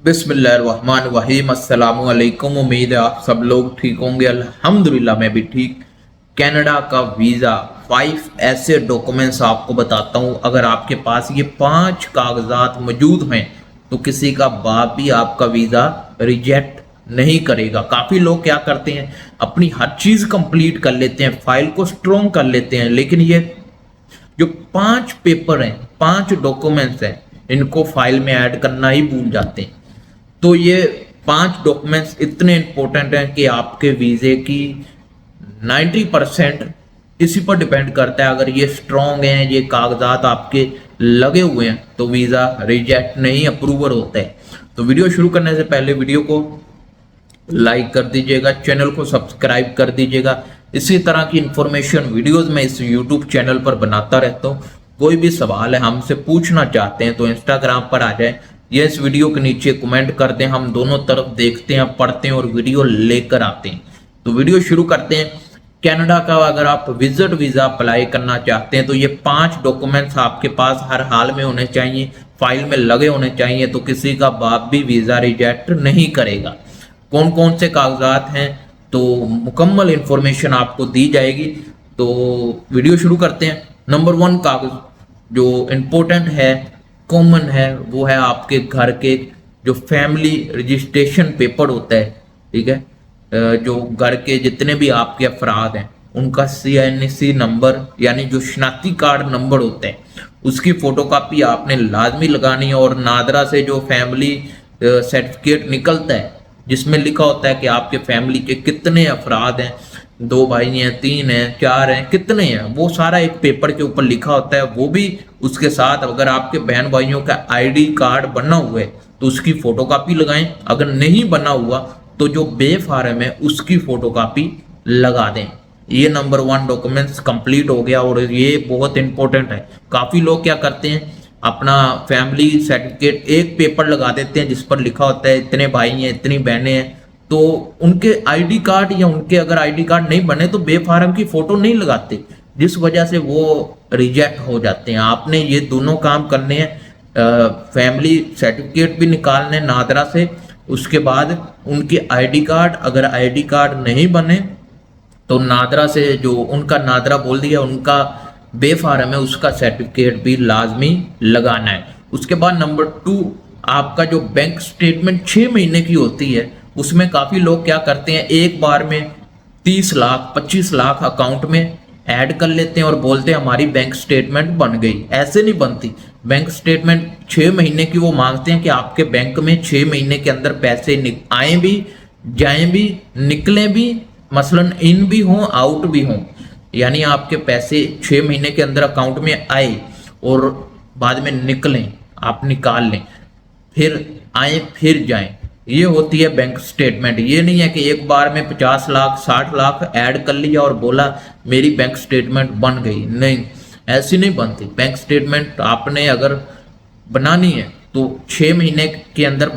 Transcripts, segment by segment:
बिस्मिल्लाहिर्रहमानिर्रहीम अस्सलामु अलैकुम। उम्मीद है आप सब लोग ठीक होंगे। अल्हम्दुलिल्लाह मैं भी ठीक। कनाडा का वीज़ा 5 ऐसे डॉक्यूमेंट्स आपको बताता हूँ, अगर आपके पास ये 5 कागजात मौजूद हैं तो किसी का बाप भी आपका वीज़ा रिजेक्ट नहीं करेगा। काफ़ी लोग क्या करते हैं, अपनी हर चीज़ कंप्लीट कर लेते हैं, फाइल को स्ट्रॉन्ग कर लेते हैं, लेकिन ये जो 5 पेपर हैं, 5 डॉक्यूमेंट्स हैं, इनको फाइल में ऐड करना ही भूल जाते हैं। तो ये 5 डॉक्यूमेंट्स इतने इंपॉर्टेंट हैं कि आपके वीजे की 90% इसी पर डिपेंड करता है। अगर ये स्ट्रॉन्ग हैं, ये कागजात आपके लगे हुए हैं, तो वीजा रिजेक्ट नहीं अप्रूवल होता है। तो वीडियो शुरू करने से पहले वीडियो को लाइक कर दीजिएगा, चैनल को सब्सक्राइब कर दीजिएगा। इसी तरह की इंफॉर्मेशन वीडियोस मैं इस यूट्यूब चैनल पर बनाता रहता हूँ। कोई भी सवाल है हमसे पूछना चाहते हैं तो इंस्टाग्राम पर आ जाए या इस वीडियो के नीचे कमेंट कर दें, हम दोनों तरफ देखते हैं, पढ़ते हैं और वीडियो लेकर आते हैं। तो वीडियो शुरू करते हैं। कनाडा का अगर आप विजिट वीजा अप्लाई करना चाहते हैं तो ये 5 डॉक्यूमेंट्स आपके पास हर हाल में होने चाहिए, फाइल में लगे होने चाहिए, तो किसी का बाप भी वीजा रिजेक्ट नहीं करेगा। कौन कौन से कागजात हैं तो मुकम्मल इंफॉर्मेशन आपको दी जाएगी। तो वीडियो शुरू करते हैं। नंबर 1 कागज जो इम्पोर्टेंट है, कॉमन है, वो है आपके घर के जो फैमिली रजिस्ट्रेशन पेपर होता है, ठीक है। जो घर के जितने भी आपके अफराद हैं उनका CNC नंबर यानी जो शनाख्ती कार्ड नंबर होता है उसकी फोटोकॉपी आपने लाजमी लगानी है। और नादरा से जो फैमिली सर्टिफिकेट निकलता है जिसमें लिखा होता है कि आपके फैमिली के कितने अफराद हैं, 2 भाई हैं, 3 हैं, 4 हैं, कितने हैं, वो सारा एक पेपर के ऊपर लिखा होता है। वो भी उसके साथ अगर आपके बहन भाइयों का ID कार्ड बना हुआ है तो उसकी फोटोकॉपी लगाएं। अगर नहीं बना हुआ तो जो बेफारम है उसकी फोटोकॉपी लगा दें। ये नंबर 1 डॉक्यूमेंट्स कंप्लीट हो गया और ये बहुत इंपॉर्टेंट है। काफ़ी लोग क्या करते हैं, अपना फैमिली सर्टिफिकेट एक पेपर लगा देते हैं जिस पर लिखा होता है इतने भाई हैं, इतनी बहनें हैं, तो उनके ID कार्ड या उनके अगर ID कार्ड नहीं बने तो बेफारम की फोटो नहीं लगाते, जिस वजह से वो रिजेक्ट हो जाते हैं। आपने ये दोनों काम करने हैं, फैमिली सर्टिफिकेट भी निकालने नादरा से, उसके बाद उनके ID कार्ड, अगर ID कार्ड नहीं बने तो नादरा से जो उनका नादरा बोल दिया उनका बेफारम है उसका सर्टिफिकेट भी लाजमी लगाना है। उसके बाद नंबर 2 आपका जो बैंक स्टेटमेंट 6 महीने की होती है, उसमें काफ़ी लोग क्या करते हैं, एक बार में 30 लाख 25 लाख अकाउंट में ऐड कर लेते हैं और बोलते हैं हमारी बैंक स्टेटमेंट बन गई। ऐसे नहीं बनती। बैंक स्टेटमेंट 6 महीने की वो मांगते हैं कि आपके बैंक में 6 महीने के अंदर पैसे आए भी, जाएं भी, निकलें भी, मसलन इन भी हों, आउट भी हों। यानी आपके पैसे 6 महीने के अंदर अकाउंट में आए और बाद में निकलें, आप निकाल लें, फिर आए फिर जाएं। ये होती है बैंक स्टेटमेंट। ये नहीं है कि एक बार में 50 लाख 60 लाख ऐड कर लिया और बोला मेरी बैंक स्टेटमेंट बन गई। नहीं, ऐसी नहीं बनती। बैंक स्टेटमेंट आपने अगर बनानी है तो 6 महीने के अंदर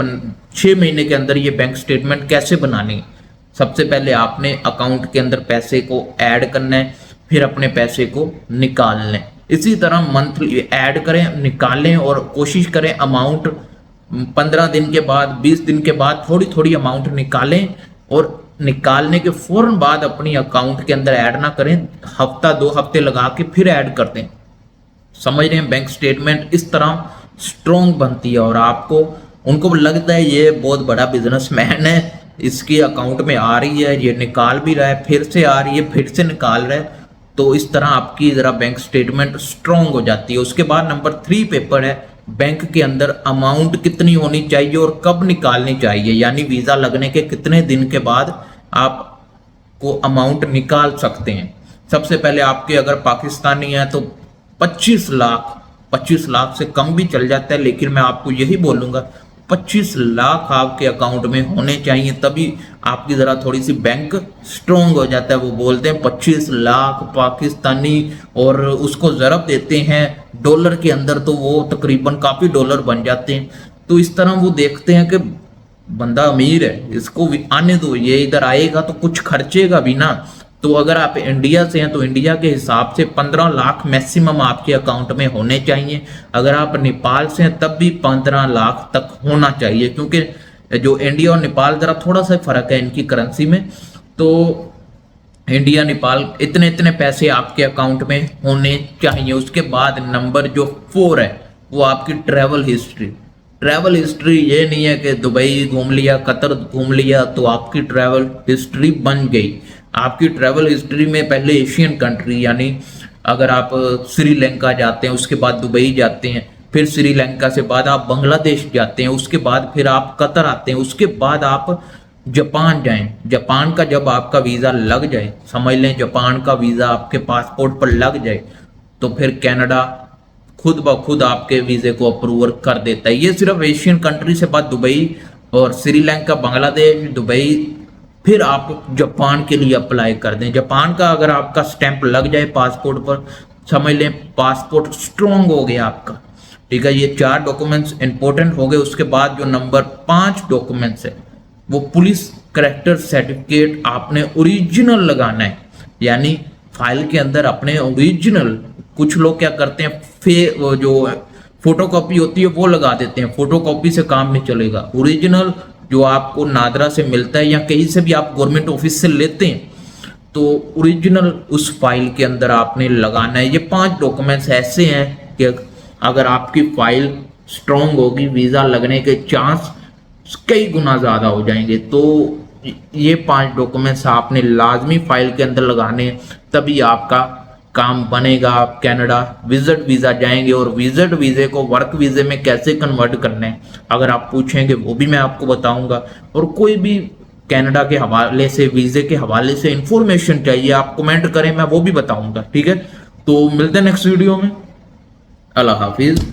6 महीने के अंदर ये बैंक स्टेटमेंट कैसे बनानी है। सबसे पहले आपने अकाउंट के अंदर पैसे को ऐड करना है, फिर अपने पैसे को निकालना है। इसी तरह मंथली ऐड करें, निकालें और कोशिश करें अमाउंट 15 दिन के बाद, 20 दिन के बाद थोड़ी थोड़ी अमाउंट निकालें और निकालने के फौरन बाद अपनी अकाउंट के अंदर ऐड ना करें, हफ्ता 2 हफ्ते लगा के फिर ऐड कर दें। समझ रहे हैं, बैंक स्टेटमेंट इस तरह स्ट्रॉन्ग बनती है और आपको उनको लगता है ये बहुत बड़ा बिजनेसमैन है, इसकी अकाउंट में आ रही है, ये निकाल भी रहा है, फिर से आ रही है, फिर से निकाल रहा है, तो इस तरह आपकी जरा बैंक स्टेटमेंट स्ट्रॉन्ग हो जाती है। उसके बाद नंबर 3 पेपर है बैंक के अंदर अमाउंट कितनी होनी चाहिए और कब निकालनी चाहिए, यानी वीजा लगने के कितने दिन के बाद आप को अमाउंट निकाल सकते हैं। सबसे पहले आपके अगर पाकिस्तानी है तो 25 लाख से कम भी चल जाता है, लेकिन मैं आपको यही बोलूंगा 25 लाख आपके अकाउंट में होने चाहिए, तभी आपकी ज़रा थोड़ी सी बैंक स्ट्रॉन्ग हो जाता है। वो बोलते हैं 25 लाख पाकिस्तानी और उसको ज़रब देते हैं डॉलर के अंदर तो वो तकरीबन काफ़ी डॉलर बन जाते हैं। तो इस तरह वो देखते हैं कि बंदा अमीर है, इसको आने दो, ये इधर आएगा तो कुछ खर्चेगा भी ना, तो अगर आप इंडिया से हैं तो इंडिया के हिसाब से 15 लाख मैक्सिमम आपके अकाउंट में होने चाहिए। अगर आप नेपाल से हैं तब भी 15 लाख तक होना चाहिए, क्योंकि जो इंडिया और नेपाल जरा थोड़ा सा फर्क है इनकी करेंसी में। तो इंडिया नेपाल इतने इतने पैसे आपके अकाउंट में होने चाहिए। उसके बाद नंबर जो 4 है वो आपकी ट्रैवल हिस्ट्री। ट्रैवल हिस्ट्री ये नहीं है कि दुबई घूम लिया, कतर घूम लिया तो आपकी ट्रैवल हिस्ट्री बन गई। आपकी ट्रैवल हिस्ट्री में पहले एशियन कंट्री, यानी अगर आप श्रीलंका जाते हैं, उसके बाद दुबई जाते हैं, फिर श्रीलंका से बाद आप बांग्लादेश जाते हैं, उसके बाद फिर आप कतर आते हैं, उसके बाद आप जापान जाएं। जापान का जब आपका वीज़ा लग जाए, समझ लें जापान का वीज़ा आपके पासपोर्ट पर लग जाए, तो फिर कनाडा खुद ब खुद आपके वीज़े को अप्रूवल कर देता है। ये सिर्फ एशियन कंट्री से बाद दुबई और श्रीलंका, बांग्लादेश, दुबई, फिर आप जापान के लिए अप्लाई कर दें। जापान का अगर आपका स्टैंप लग जाए पासपोर्ट पर, समझ लें पासपोर्ट स्ट्रॉन्ग हो गया आपका। ठीक है, ये 4 डॉक्यूमेंट्स इंपॉर्टेंट हो गए। उसके बाद जो नंबर 5 डॉक्यूमेंट्स है वो पुलिस करैक्टर सर्टिफिकेट आपने ओरिजिनल लगाना है, यानी फाइल के अंदर अपने ओरिजिनल। कुछ लोग क्या करते हैं, वो जो फोटोकॉपी होती है वो लगा देते हैं, फोटोकॉपी से काम नहीं चलेगा। ओरिजिनल जो आपको नादरा से मिलता है या कहीं से भी आप गवर्नमेंट ऑफिस से लेते हैं, तो ओरिजिनल उस फाइल के अंदर आपने लगाना है। ये 5 डॉक्यूमेंट्स ऐसे हैं कि अगर आपकी फाइल स्ट्रॉन्ग होगी, वीज़ा लगने के चांस कई गुना ज़्यादा हो जाएंगे। तो ये 5 डॉक्यूमेंट्स आपने लाजमी फाइल के अंदर लगाने, तभी आपका काम बनेगा। आप कनाडा विजिट वीज़ा जाएंगे, और विजिट वीज़े को वर्क वीज़े में कैसे कन्वर्ट करना है अगर आप पूछेंगे वो भी मैं आपको बताऊंगा। और कोई भी कनाडा के हवाले से, वीज़े के हवाले से इंफॉर्मेशन चाहिए आप कमेंट करें, मैं वो भी बताऊंगा। ठीक है, तो मिलते हैं नेक्स्ट वीडियो में। अल्लाह हाफिज़।